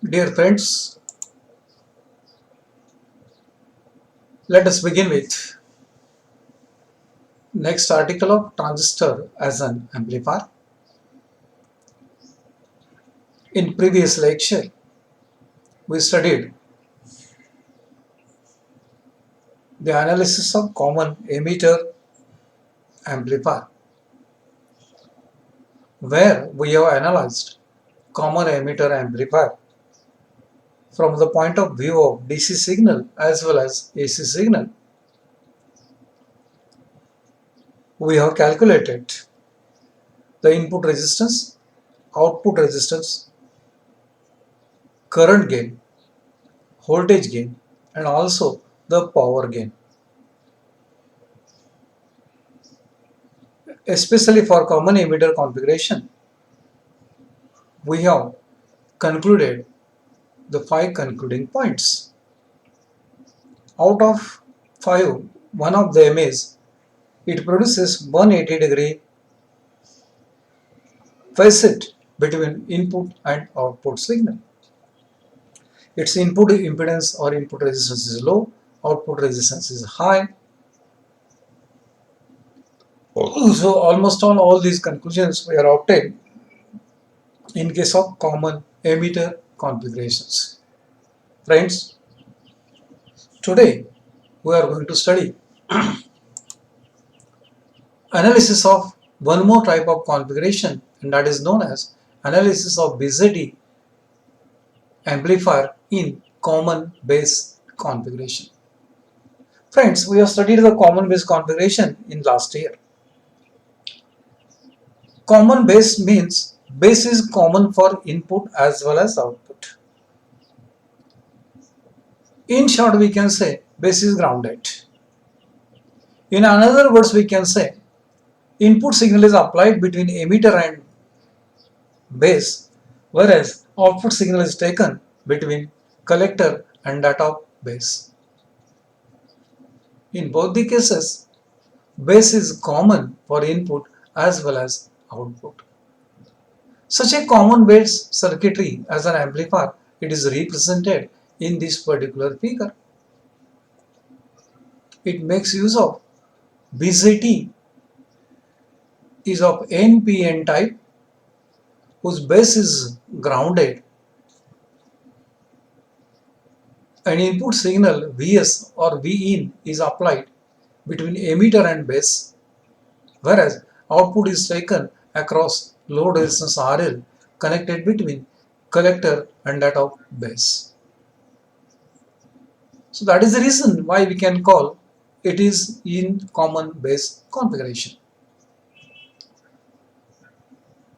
Dear friends, let us begin with next article of transistor as an amplifier. In previous lecture, we studied the analysis of common emitter amplifier, where we have analyzed common emitter amplifier from the point of view of DC signal as well as AC signal. We have calculated the input resistance, output resistance, current gain, voltage gain, and also the power gain. Especially for common emitter configuration, we have concluded the 5 concluding points. Out of 5, one of them is it produces 180-degree phase shift between input and output signal. Its input impedance or input resistance is low, output resistance is high. So almost on all these conclusions we are obtained in case of common emitter configurations. Friends, today we are going to study analysis of one more type of configuration, and that is known as analysis of BJT amplifier in common base configuration. Friends, we have studied the common base configuration in last year. Common base means base is common for input as well as output. In short, we can say base is grounded. In another words, we can say input signal is applied between emitter and base, whereas output signal is taken between collector and that of base. In both the cases, base is common for input as well as output. Such a common base circuitry as an amplifier, it is represented in this particular figure. It makes use of BJT is of NPN type whose base is grounded. An input signal Vs or Vin is applied between emitter and base, whereas output is taken across load resistance RL connected between collector and that of base. So that is the reason why we can call it is in common base configuration.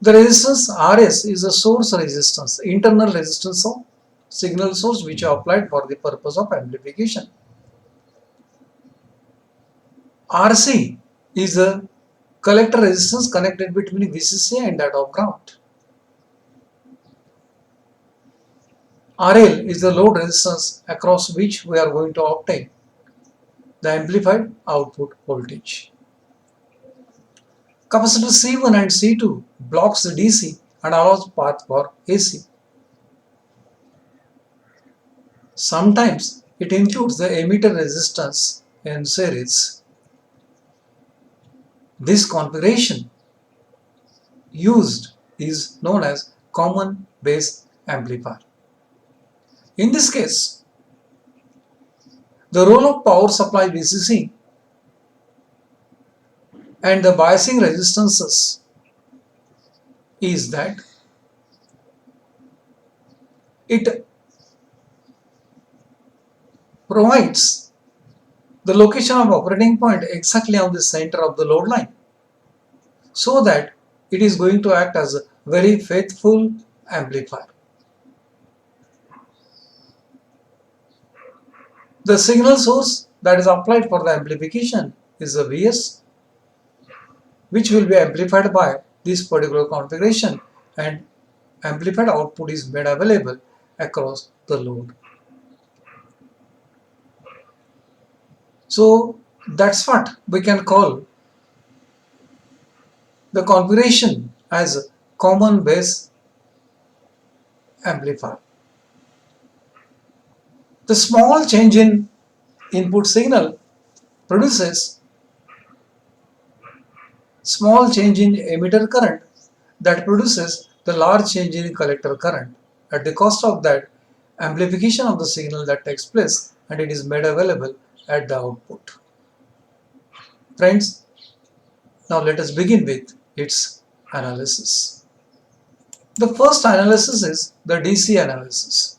The resistance Rs is a source resistance, internal resistance of signal source which are applied for the purpose of amplification. Rc is a collector resistance connected between VCC and that of ground. RL is the load resistance across which we are going to obtain the amplified output voltage. Capacitor C1 and C2 blocks the DC and allows path for AC. Sometimes it includes the emitter resistance in series. This configuration used is known as common base amplifier. In this case, the role of power supply VCC and the biasing resistances is that it provides the location of operating point exactly on the center of the load line, so that it is going to act as a very faithful amplifier. The signal source that is applied for the amplification is the Vs, which will be amplified by this particular configuration, and amplified output is made available across the load. So that's what we can call the configuration as common base amplifier. The small change in input signal produces small change in emitter current that produces the large change in collector current. At the cost of that, amplification of the signal that takes place and it is made available at the output. Friends, now let us begin with its analysis. The first analysis is the DC analysis.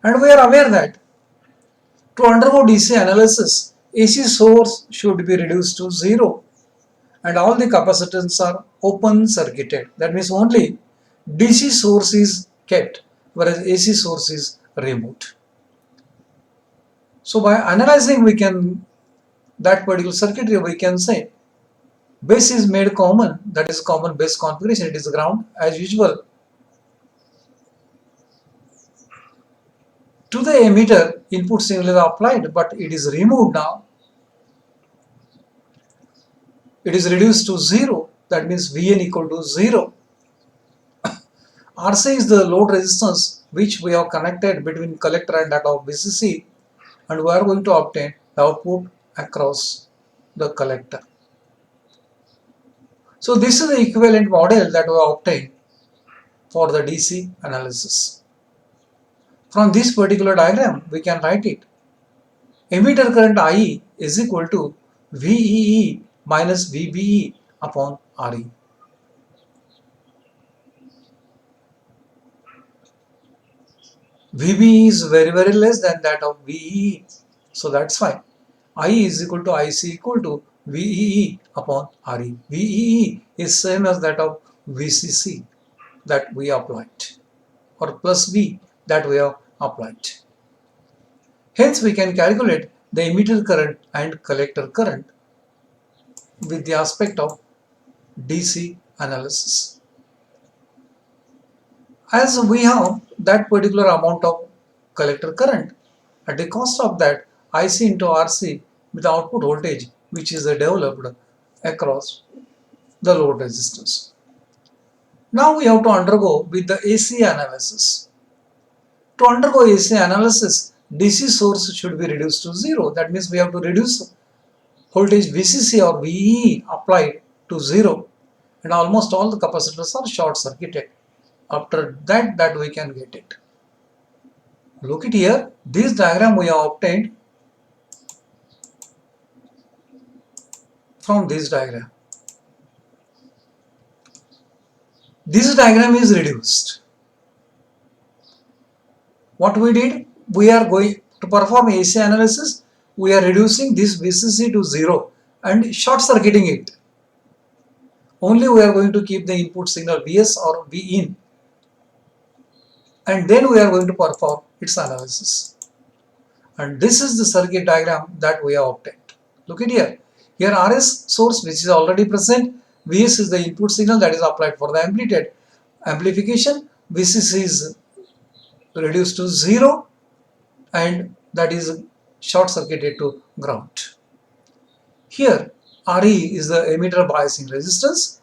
And we are aware that to undergo DC analysis, AC source should be reduced to 0 and all the capacitors are open circuited. That means only DC source is kept whereas AC source is removed. So by analyzing that particular circuitry, we can say base is made common, that is common base configuration, it is ground as usual. To the emitter, input signal is applied, but it is removed now. It is reduced to 0, that means Vn equal to 0. RC is the load resistance which we have connected between collector and that of VCC, and we are going to obtain the output across the collector. So this is the equivalent model that we obtained for the DC analysis. From this particular diagram, we can write it. Emitter current IE is equal to VEE minus VBE upon RE. VBE is very less than that of VEE, so that's fine. IE is equal to IC equal to VEE upon RE. VEE is same as that of VCC that we applied, or plus V that we have applied. Hence we can calculate the emitter current and collector current with the aspect of DC analysis. As we have that particular amount of collector current, at the cost of that IC into RC with the output voltage which is developed across the load resistance. Now we have to undergo with the AC analysis. To undergo AC analysis, DC source should be reduced to 0. That means we have to reduce voltage VCC or VEE applied to 0, and almost all the capacitors are short circuited. After that we can get it. Look at here, this diagram we have obtained from this diagram. This diagram is reduced. What we did, we are going to perform AC analysis, we are reducing this VCC to 0 and short circuiting it. Only we are going to keep the input signal Vs or Vin, and then we are going to perform its analysis. And this is the circuit diagram that we have obtained. Look at here. Here RS source which is already present, Vs is the input signal that is applied for the amplification, VCC is reduced to 0 and that is short circuited to ground. Here RE is the emitter biasing resistance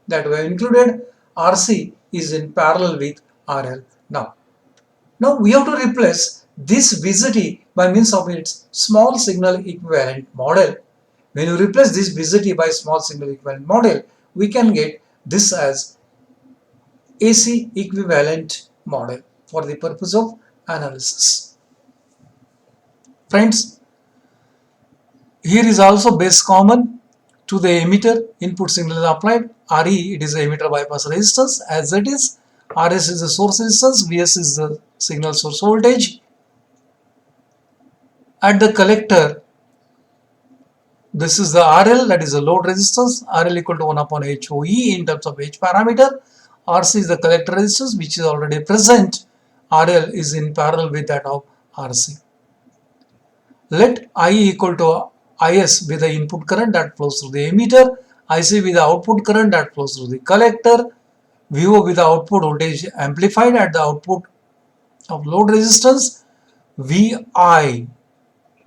that we have included, RC is in parallel with RL. Now we have to replace this VCT by means of its small signal equivalent model. When you replace this VCT by small signal equivalent model, we can get this as AC equivalent model for the purpose of analysis. Friends, here is also base common to the emitter, input signal is applied, RE it is the emitter bypass resistance as it is, RS is the source resistance, VS is the signal source voltage. At the collector, this is the RL, that is the load resistance, RL equal to 1 upon HOE in terms of H parameter. RC is the collector resistance which is already present, RL is in parallel with that of RC. Let IE equal to IS be the input current that flows through the emitter, IC be the output current that flows through the collector, VO be the output voltage amplified at the output of load resistance, VI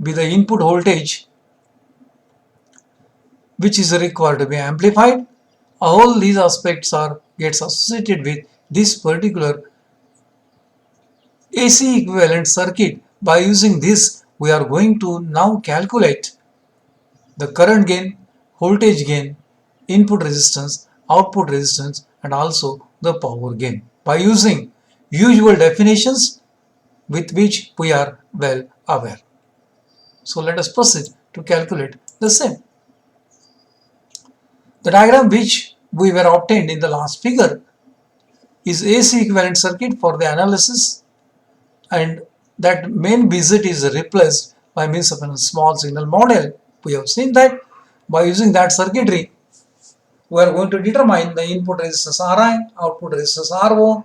be the input voltage which is required to be amplified. All these aspects gets associated with this particular AC equivalent circuit By using this, we are going to now calculate the current gain, voltage gain, input resistance, output resistance, and also the power gain by using usual definitions with which we are well aware. So let us proceed to calculate the same. The diagram which we were obtained in the last figure is AC equivalent circuit for the analysis, and that main visit is replaced by means of a small signal model. We have seen that by using that circuitry, we are going to determine the input resistance Ri, output resistance Ro,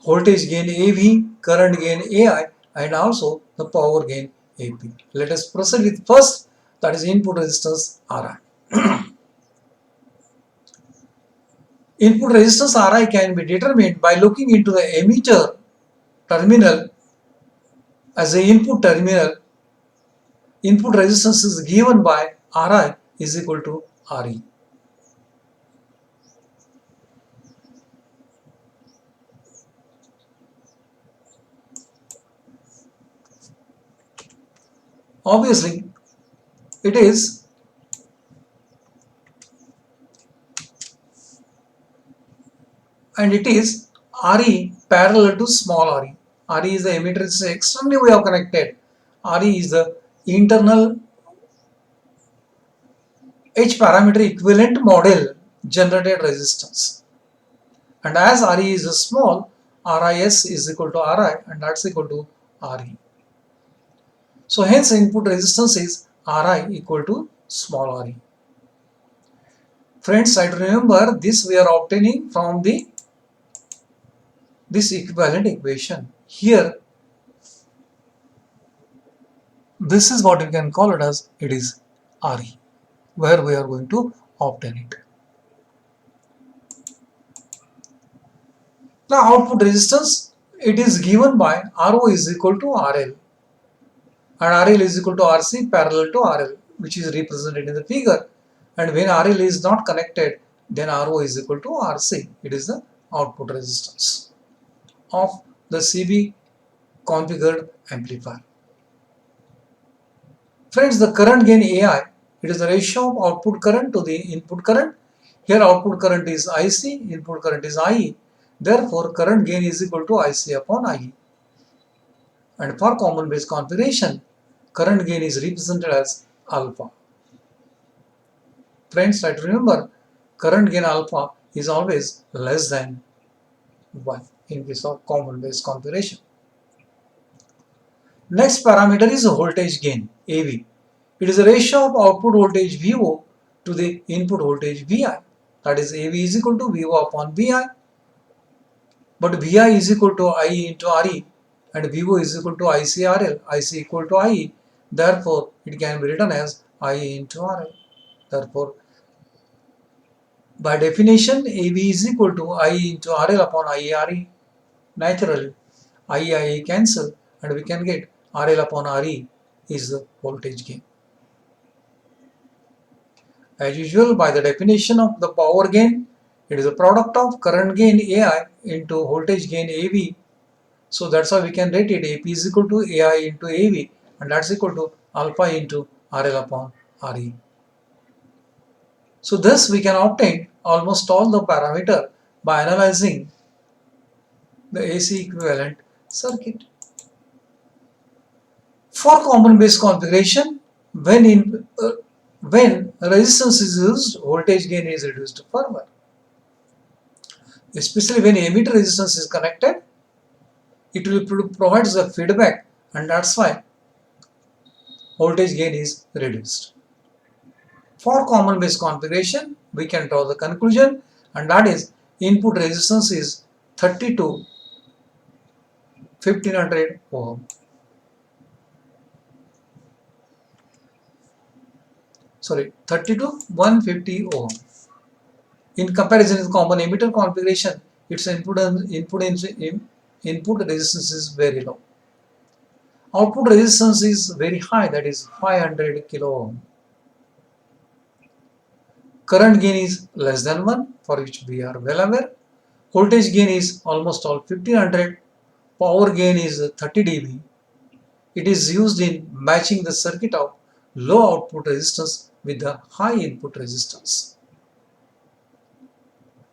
voltage gain AV, current gain AI, and also the power gain AP. Let us proceed with first, that is input resistance Ri. Input resistance Ri can be determined by looking into the emitter terminal as the input terminal. Input resistance is given by Ri is equal to Re. Obviously, it is Re parallel to small re. Re is the emitter, it's externally we have connected. Re is the internal H parameter equivalent model generated resistance. And as Re is small, Ris is equal to Ri, and that's equal to Re. So hence input resistance is Ri equal to small re. Friends, try to remember this we are obtaining from this equivalent equation. Here, this is what you can call it as it is Re, where we are going to obtain it. Now output resistance, it is given by Ro is equal to RL, and RL is equal to RC parallel to RL, which is represented in the figure. And when RL is not connected, then Ro is equal to RC. It is the output resistance of the CB configured amplifier. Friends, the current gain AI, it is the ratio of output current to the input current. Here output current is IC, input current is IE. Therefore, current gain is equal to IC upon IE. And for common base configuration, current gain is represented as alpha. Friends, try to remember, current gain alpha is always less than 1 in case of common base configuration. Next parameter is voltage gain, AV. It is a ratio of output voltage VO to the input voltage VI. That is, AV is equal to VO upon VI. But VI is equal to IE into RE, and VO is equal to ICRL, IC equal to IE. Therefore, it can be written as IE into RL. Therefore, by definition, AV is equal to IE into RL upon IERE. Naturally, IE cancel, and we can get RL upon RE is the voltage gain. As usual, by the definition of the power gain, it is a product of current gain AI into voltage gain AV. So that's how we can write it. AP is equal to AI into AV, and that's equal to alpha into RL upon RE. So thus we can obtain almost all the parameter by analyzing the AC equivalent circuit. For common base configuration, when resistance is used, voltage gain is reduced further. Especially when emitter resistance is connected, it will provide the feedback, and that's why voltage gain is reduced. For common base configuration, we can draw the conclusion, and that is input resistance is 30 to 1500 ohm. Sorry, 30 to 150 ohm. In comparison with common emitter configuration, its input resistance is very low. Output resistance is very high, that is 500 kilo ohm. Current gain is less than 1, for which we are well aware. Voltage gain is almost all 1500. Power gain is 30 dB. It is used in matching the circuit of low output resistance with the high input resistance.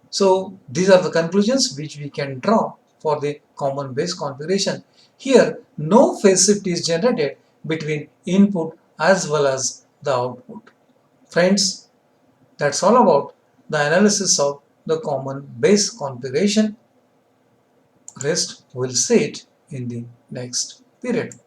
So these are the conclusions which we can draw for the common base configuration. Here no phase shift is generated between input as well as the output. Friends, that's all about the analysis of the common base configuration. Rest we'll see it in the next period.